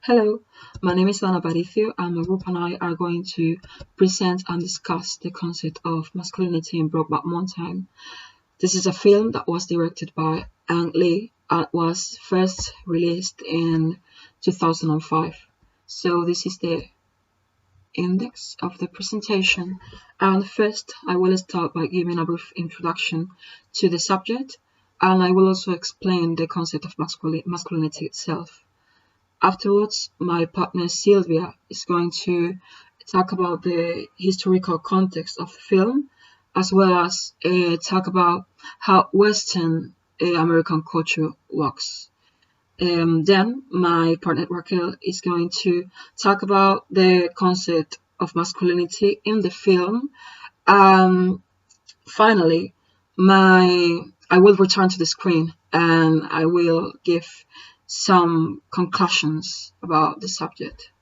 Hello, my name is Lana Baricio, and my group and I are going to present and discuss the concept of masculinity in Brokeback Mountain. This is a film that was directed by Ang Lee and was first released in 2005. So this is the index of the presentation. And first, I will start by giving a brief introduction to the subject, and I will also explain the concept of masculinity itself. Afterwards, my partner Sylvia is going to talk about the historical context of the film, as well as talk about how Western American culture works. Then my partner Raquel is going to talk about the concept of masculinity in the film. Finally, I will return to the screen and I will give some conclusions about the subject.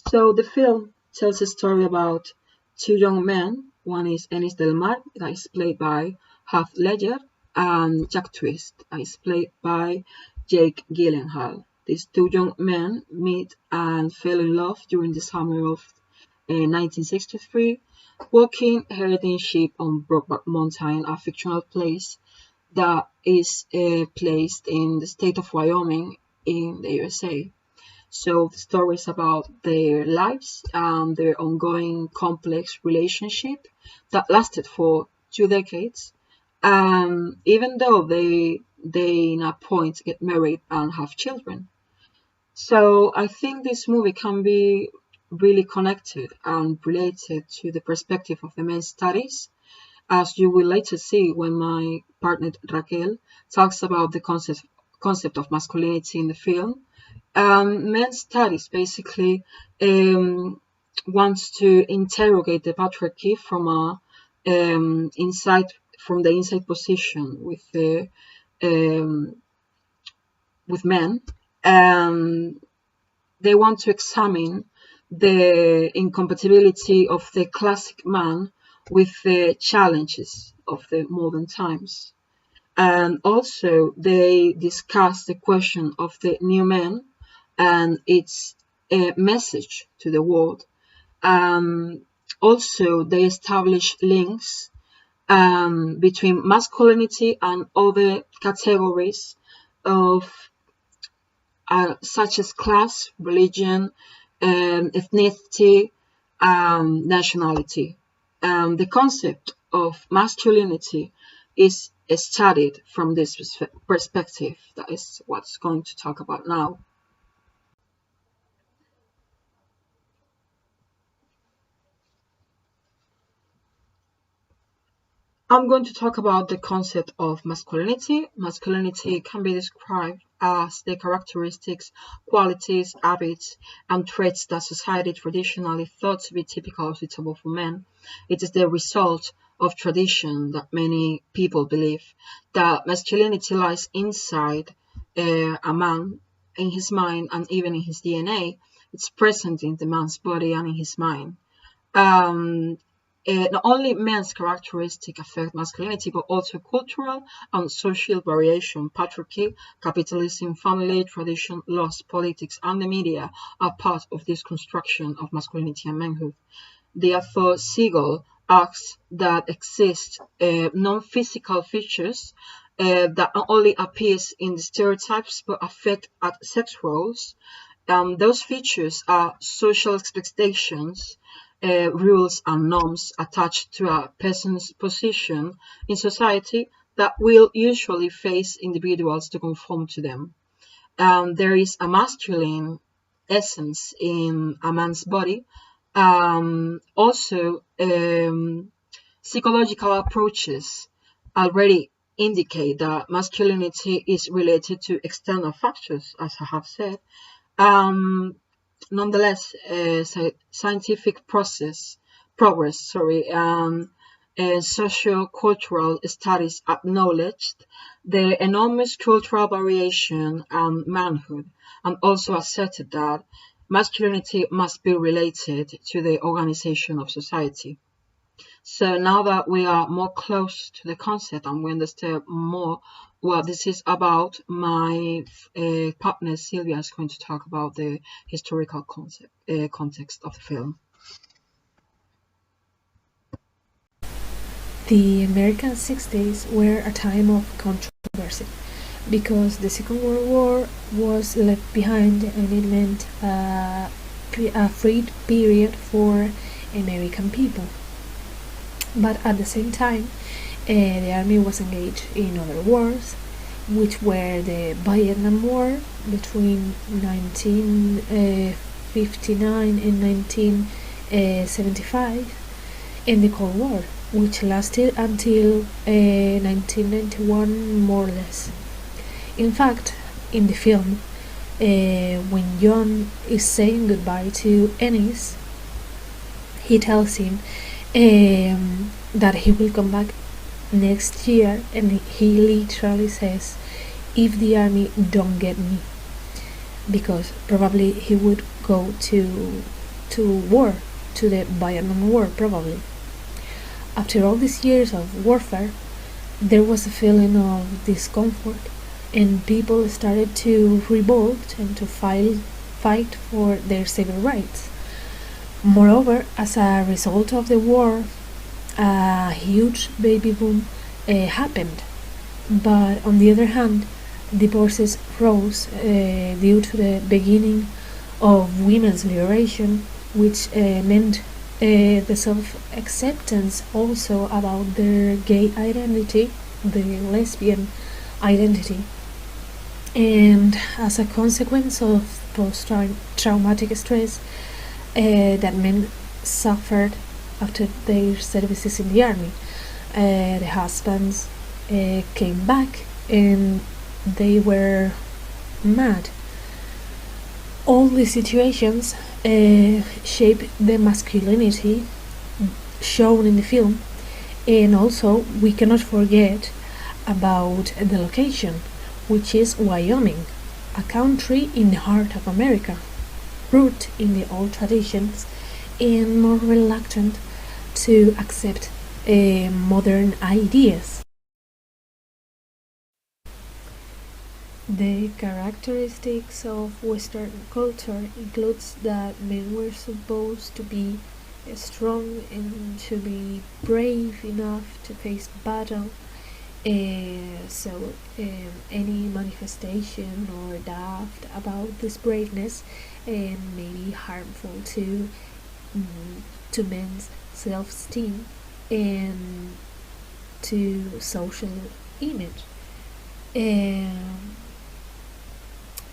So the film tells a story about two young men. One is Ennis Del Mar, that is played by Heath Ledger, and Jack Twist, that is played by Jake Gyllenhaal. These two young men meet and fall in love during the summer of 1963, walking herding sheep on Brokeback Mountain, a fictional place that is placed in the state of Wyoming in the USA. So the story is about their lives and their ongoing complex relationship that lasted for 2 decades. Even though they in a point get married and have children. So I think this movie can be really connected and related to the perspective of the men's studies, as you will later see when my partner Raquel talks about the concept of masculinity in the film. Men's studies basically wants to interrogate the patriarchy from the inside position with men, and they want to examine the incompatibility of the classic man with the challenges of the modern times. And also they discuss the question of the new man and its message to the world. Also, they establish links between masculinity and other categories of such as class, religion, ethnicity, nationality. The concept of masculinity is studied from this perspective. That is what's going to talk about now. I'm going to talk about the concept of masculinity. Masculinity can be described as the characteristics, qualities, habits, and traits that society traditionally thought to be typical or suitable for men. It is the result of tradition that many people believe that masculinity lies inside a man, in his mind, and even in his DNA. It's present in the man's body and in his mind. Not only men's characteristics affect masculinity, but also cultural and social variation. Patriarchy, capitalism, family, tradition, laws, politics, and the media are part of this construction of masculinity and manhood. Therefore, Siegel asks that exist non-physical features that not only appears in the stereotypes but affect at sex roles. Those features are social expectations, rules and norms attached to a person's position in society that will usually face individuals to conform to them. There is a masculine essence in a man's body. Also, psychological approaches already indicate that masculinity is related to external factors, as I have said. Nonetheless, scientific progress, socio-cultural studies acknowledged the enormous cultural variation and manhood, and also asserted that masculinity must be related to the organization of society. So now that we are more close to the concept and we understand more what this is about, my partner Sylvia is going to talk about the historical context of the film. The American 60s were a time of controversy because the Second World War was left behind and it meant a freed period for American people. But at the same time, the army was engaged in other wars, which were the Vietnam War between 1959 and 1975, and the Cold War, which lasted until 1991 more or less. In fact, in the film, when John is saying goodbye to Ennis, he tells him that he will come back next year, and he literally says, if the army don't get me, because probably he would go to war, to the Vietnam War probably. After all these years of warfare, there was a feeling of discomfort, and people started to revolt and to fight for their civil rights. Moreover, as a result of the war, a huge baby boom happened. But on the other hand, divorces rose due to the beginning of women's liberation, which meant the self-acceptance also about their gay identity, the lesbian identity. And as a consequence of post-traumatic stress that men suffered after their services in the army, the husbands came back and they were mad. All these situations shape the masculinity shown in the film, and also we cannot forget about the location, which is Wyoming, a country in the heart of America, rooted in the old traditions and more reluctant to accept modern ideas. The characteristics of Western culture includes that men were supposed to be strong and to be brave enough to face battle. So any manifestation or doubt about this braveness may be harmful to men's self-esteem and to social image.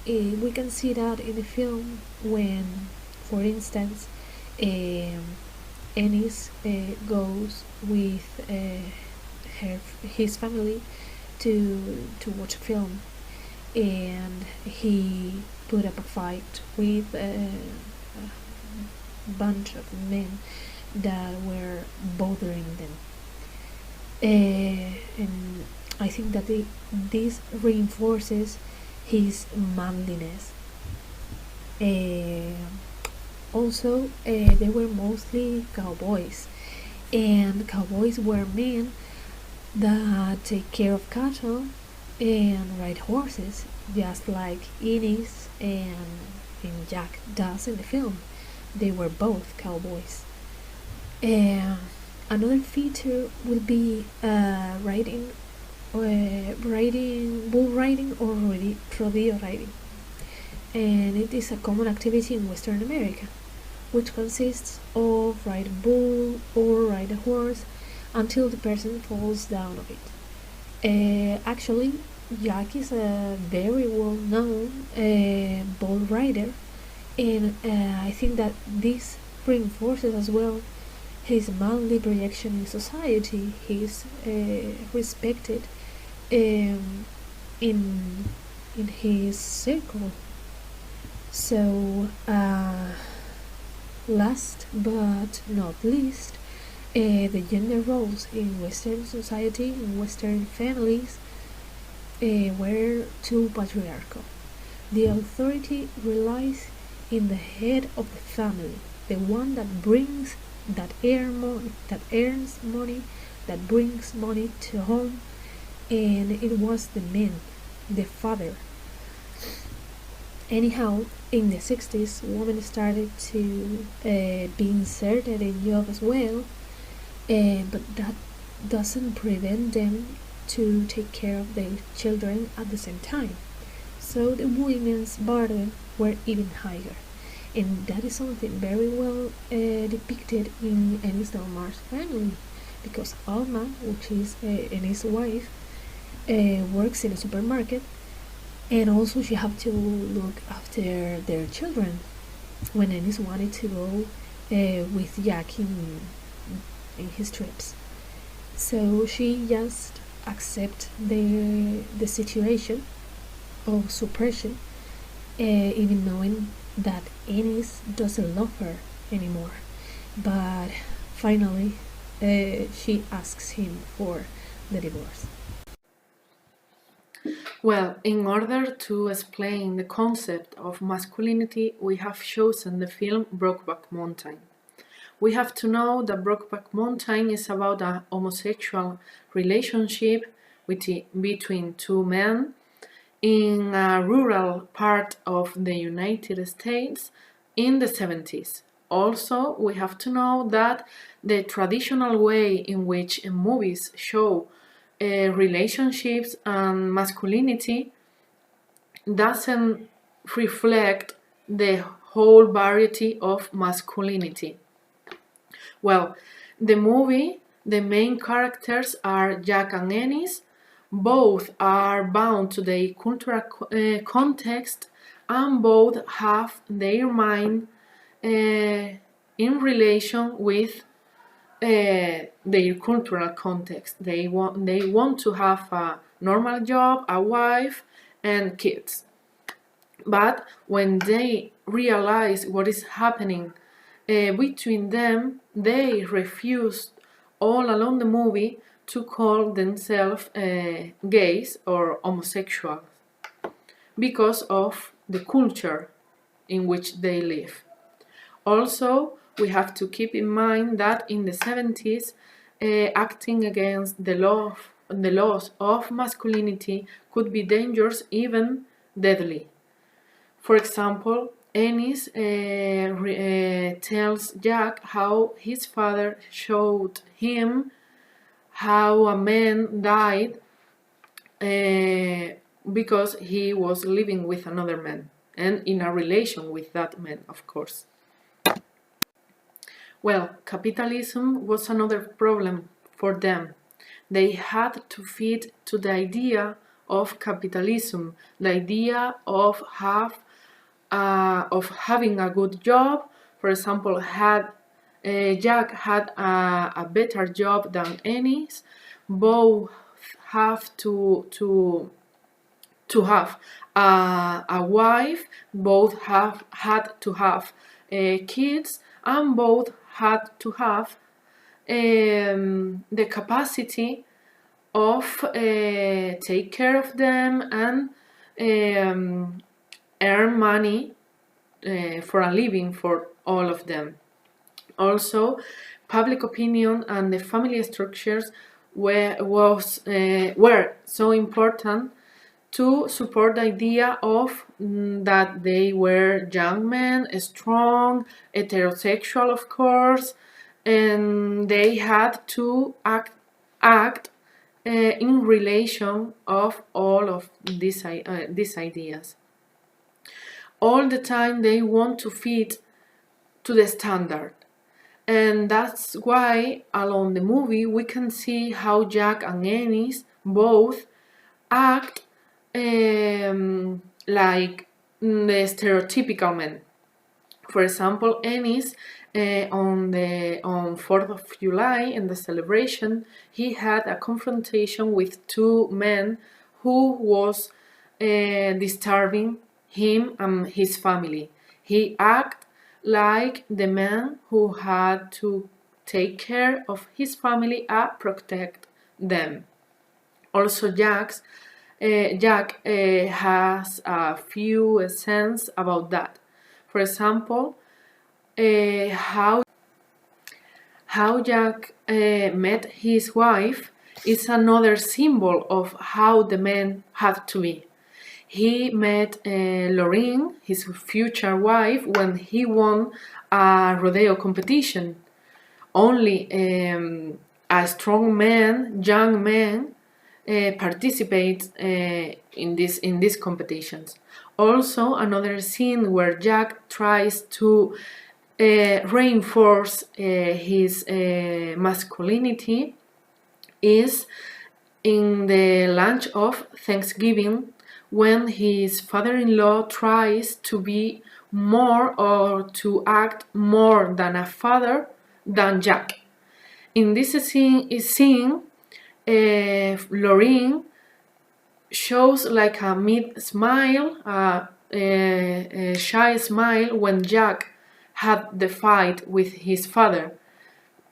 We can see that in the film when, for instance, Ennis goes with his family to watch a film, and he put up a fight with a bunch of men that were bothering them. And I think that this reinforces his manliness. Also, they were mostly cowboys, and cowboys were men that take care of cattle and ride horses, just like Ennis and Jack does in the film. They were both cowboys. Another feature will be bull riding or rodeo riding, and it is a common activity in Western America, which consists of ride a bull or ride a horse until the person falls down of it. Actually, Jack is a very well-known bull rider, and I think that this reinforces as well his manly projection in society. He is respected in his circle. So, last but not least, the gender roles in Western society, in Western families, were too patriarchal. The authority relies in the head of the family, the one that brings that earns money, that brings money to home, and it was the man, the father. Anyhow, in the 60s, women started to be inserted in job as well, but that doesn't prevent them to take care of their children at the same time. So the women's burden were even higher. And that is something very well depicted in Ennis Delmar's family, because Alma, which is Ennis' wife, works in a supermarket, and also she have to look after their children when Ennis wanted to go with Jack in his trips. So she just accept the situation of suppression, even knowing that Ennis doesn't love her anymore. But finally, she asks him for the divorce. Well, in order to explain the concept of masculinity, we have chosen the film Brokeback Mountain. We have to know that Brokeback Mountain is about a homosexual relationship between two men in a rural part of the United States in the 70s. Also, we have to know that the traditional way in which movies show relationships and masculinity doesn't reflect the whole variety of masculinity. Well, the movie, the main characters are Jack and Ennis. Both are bound to the cultural context, and both have their mind in relation with their cultural context. They want to have a normal job, a wife, and kids. But when they realize what is happening between them, they refuse all along the movie to call themselves gays or homosexuals because of the culture in which they live. Also, we have to keep in mind that in the 70s, acting against the laws of masculinity could be dangerous, even deadly. For example, Ennis tells Jack how his father showed him how a man died because he was living with another man and in a relation with that man, of course. Well, capitalism was another problem for them. They had to fit to the idea of capitalism, the idea of having a good job. For example, Jack had a better job than Ennis. Both have to have a wife. Both have had to have kids, and both had to have the capacity of take care of them and earn money for a living for all of them. Also, public opinion and the family structures were so important to support the idea of that they were young men, strong, heterosexual, of course, and they had to act in relation of all of these ideas. All the time they want to fit to the standard. And that's why along the movie we can see how Jack and Ennis both act like the stereotypical men. For example, Ennis on 4th of July in the celebration, he had a confrontation with two men who was disturbing him and his family. He acted like the man who had to take care of his family and protect them. Also, Jack has a few sense about that. For example, how how Jack met his wife is another symbol of how the man had to be. He met Lorraine, his future wife, when he won a rodeo competition. Only a strong man, young man, participates in these competitions. Also, another scene where Jack tries to reinforce his masculinity is in the lunch of Thanksgiving, when his father-in-law tries to be more or to act more than a father than Jack. In this scene, Lorraine shows like a mid-smile, a shy smile when Jack had the fight with his father,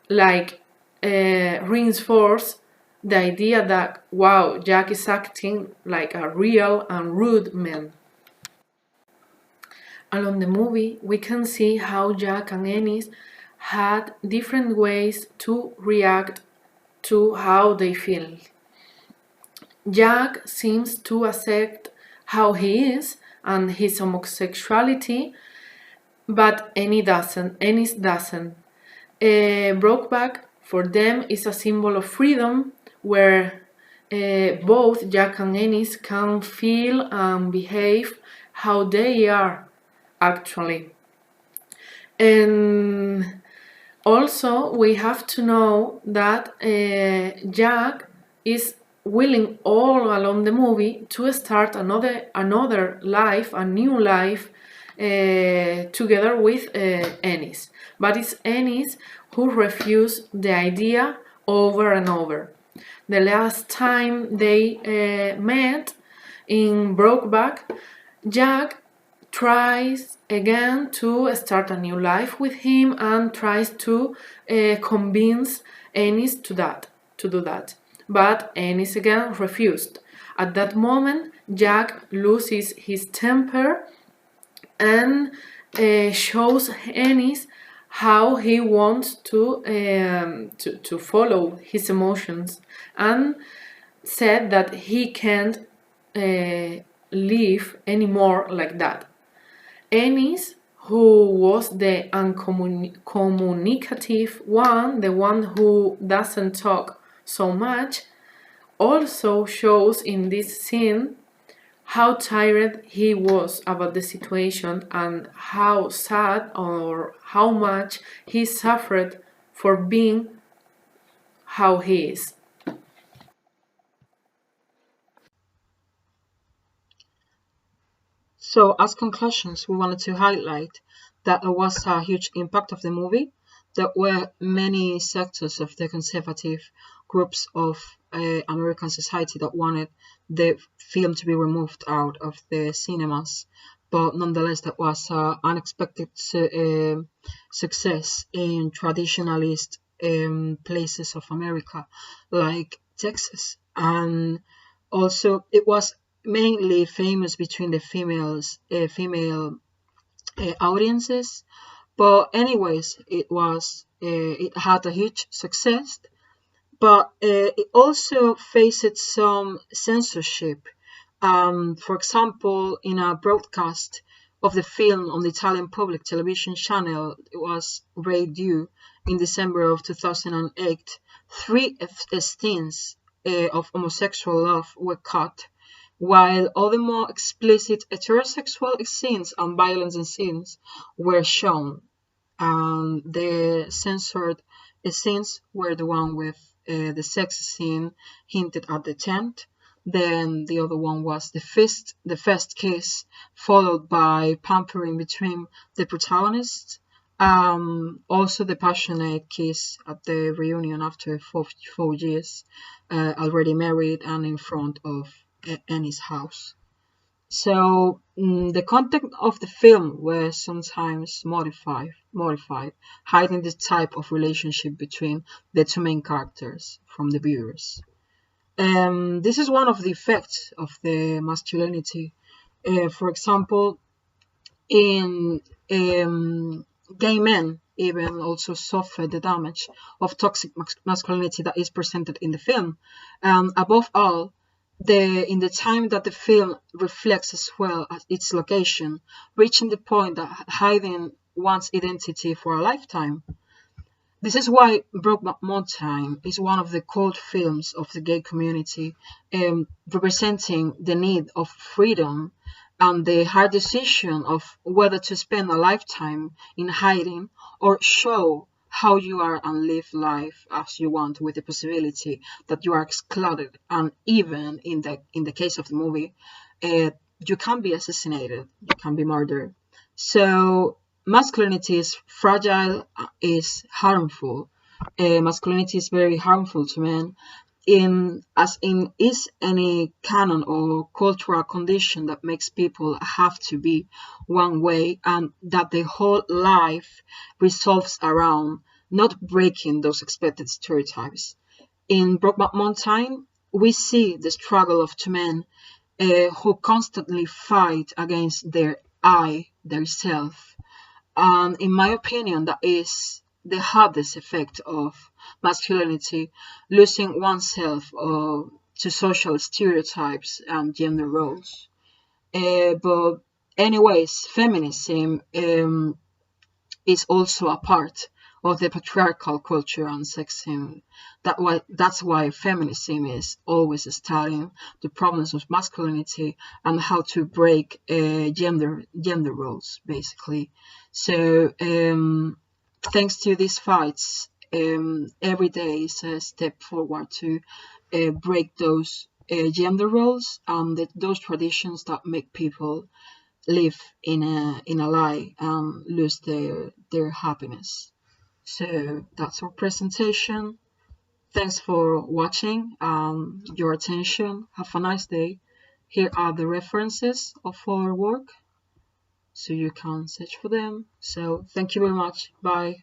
like reinforce the idea that, wow, Jack is acting like a real and rude man. Along the movie, we can see how Jack and Ennis had different ways to react to how they feel. Jack seems to accept how he is and his homosexuality, but Ennis doesn't. Brokeback for them is a symbol of freedom, where both Jack and Ennis can feel and behave how they are actually. And also, we have to know that Jack is willing all along the movie to start another life, a new life, together with Ennis. But it's Ennis who refused the idea over and over. The last time they met in Brokeback, Jack tries again to start a new life with him and tries to convince Ennis to do that. But Ennis again refused. At that moment, Jack loses his temper and shows Ennis how he wants to follow his emotions, and said that he can't live anymore like that. Ennis, who was the uncommunicative one, the one who doesn't talk so much, also shows in this scene how tired he was about the situation and how sad or how much he suffered for being how he is. So, as conclusions, we wanted to highlight that there was a huge impact of the movie. There were many sectors of the conservative groups of American society that wanted the film to be removed out of the cinemas, but nonetheless, that was an unexpected success in traditionalist places of America, like Texas, and also it was mainly famous between the female audiences. But anyways, it had a huge success, but it also faced some censorship. For example, in a broadcast of the film on the Italian public television channel, it was Radio in December of 2008, three scenes of homosexual love were cut, while other more explicit heterosexual scenes and violence scenes were shown. The censored scenes were the one with the sex scene hinted at the tent. Then the other one was the first kiss, followed by pampering between the protagonists. Also the passionate kiss at the reunion after 4 years, already married and in front of Annie's house. So the content of the film was sometimes modified, hiding the type of relationship between the two main characters from the viewers. This is one of the effects of the masculinity. For example, in gay men even also suffer the damage of toxic masculinity that is presented in the film. And above all, in the time that the film reflects as well as its location, reaching the point that hiding one's identity for a lifetime. This is why Brokeback Mountain is one of the cult films of the gay community, representing the need of freedom and the hard decision of whether to spend a lifetime in hiding or show how you are and live life as you want, with the possibility that you are excluded, and even in the case of the movie, you can be assassinated, you can be murdered. So masculinity is fragile, is harmful. Masculinity is very harmful to men, in is any canon or cultural condition that makes people have to be one way, and that the whole life resolves around not breaking those expected stereotypes. In Brokeback Mountain, we see the struggle of two men who constantly fight against their I, their self. And in my opinion, that is the hardest effect of masculinity, losing oneself to social stereotypes and gender roles. But anyways, feminism is also a part of the patriarchal culture and sexism. That's why feminism is always studying the problems of masculinity and how to break gender roles, basically. So thanks to these fights, every day is a step forward to break those gender roles and those traditions that make people live in a lie and lose their happiness. So that's our presentation. Thanks for watching and your attention. Have a nice day. Here are the references of our work, so you can search for them. So thank you very much. Bye.